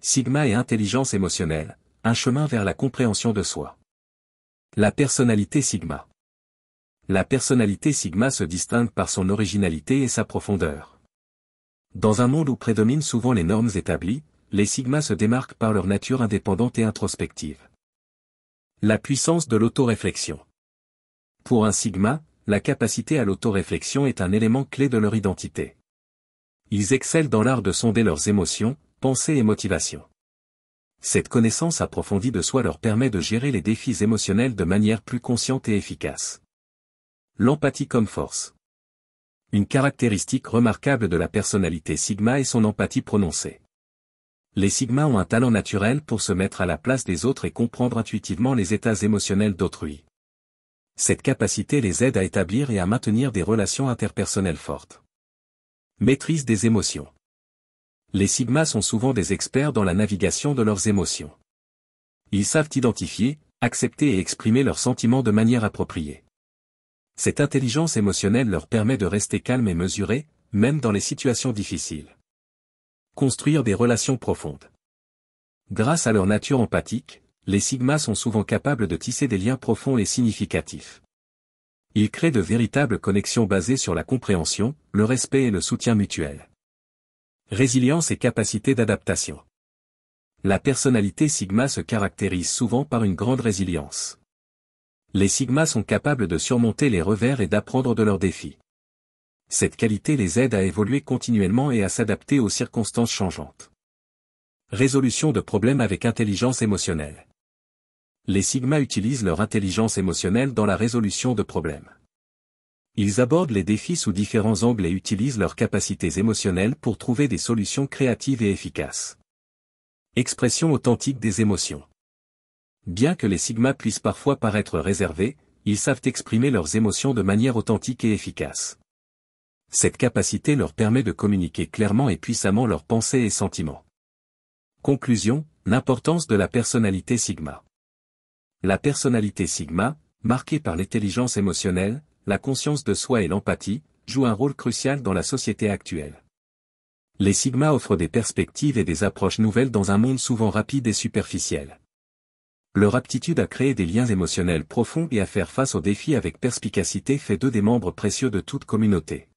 Sigma et intelligence émotionnelle, un chemin vers la compréhension de soi. La personnalité Sigma. La personnalité Sigma se distingue par son originalité et sa profondeur. Dans un monde où prédominent souvent les normes établies, les Sigmas se démarquent par leur nature indépendante et introspective. La puissance de l'autoréflexion. Pour un Sigma, la capacité à l'autoréflexion est un élément clé de leur identité. Ils excellent dans l'art de sonder leurs émotions, pensées et motivations. Cette connaissance approfondie de soi leur permet de gérer les défis émotionnels de manière plus consciente et efficace. L'empathie comme force. Une caractéristique remarquable de la personnalité Sigma est son empathie prononcée. Les Sigmas ont un talent naturel pour se mettre à la place des autres et comprendre intuitivement les états émotionnels d'autrui. Cette capacité les aide à établir et à maintenir des relations interpersonnelles fortes. Maîtrise des émotions. Les Sigmas sont souvent des experts dans la navigation de leurs émotions. Ils savent identifier, accepter et exprimer leurs sentiments de manière appropriée. Cette intelligence émotionnelle leur permet de rester calmes et mesurés, même dans les situations difficiles. Construire des relations profondes. Grâce à leur nature empathique, les Sigmas sont souvent capables de tisser des liens profonds et significatifs. Ils créent de véritables connexions basées sur la compréhension, le respect et le soutien mutuel. Résilience et capacité d'adaptation. La personnalité Sigma se caractérise souvent par une grande résilience. Les Sigmas sont capables de surmonter les revers et d'apprendre de leurs défis. Cette qualité les aide à évoluer continuellement et à s'adapter aux circonstances changeantes. Résolution de problèmes avec intelligence émotionnelle. Les Sigmas utilisent leur intelligence émotionnelle dans la résolution de problèmes. Ils abordent les défis sous différents angles et utilisent leurs capacités émotionnelles pour trouver des solutions créatives et efficaces. Expression authentique des émotions. Bien que les Sigmas puissent parfois paraître réservés, ils savent exprimer leurs émotions de manière authentique et efficace. Cette capacité leur permet de communiquer clairement et puissamment leurs pensées et sentiments. Conclusion, l'importance de la personnalité Sigma. La personnalité Sigma, marquée par l'intelligence émotionnelle, la conscience de soi et l'empathie, joue un rôle crucial dans la société actuelle. Les Sigmas offrent des perspectives et des approches nouvelles dans un monde souvent rapide et superficiel. Leur aptitude à créer des liens émotionnels profonds et à faire face aux défis avec perspicacité fait d'eux des membres précieux de toute communauté.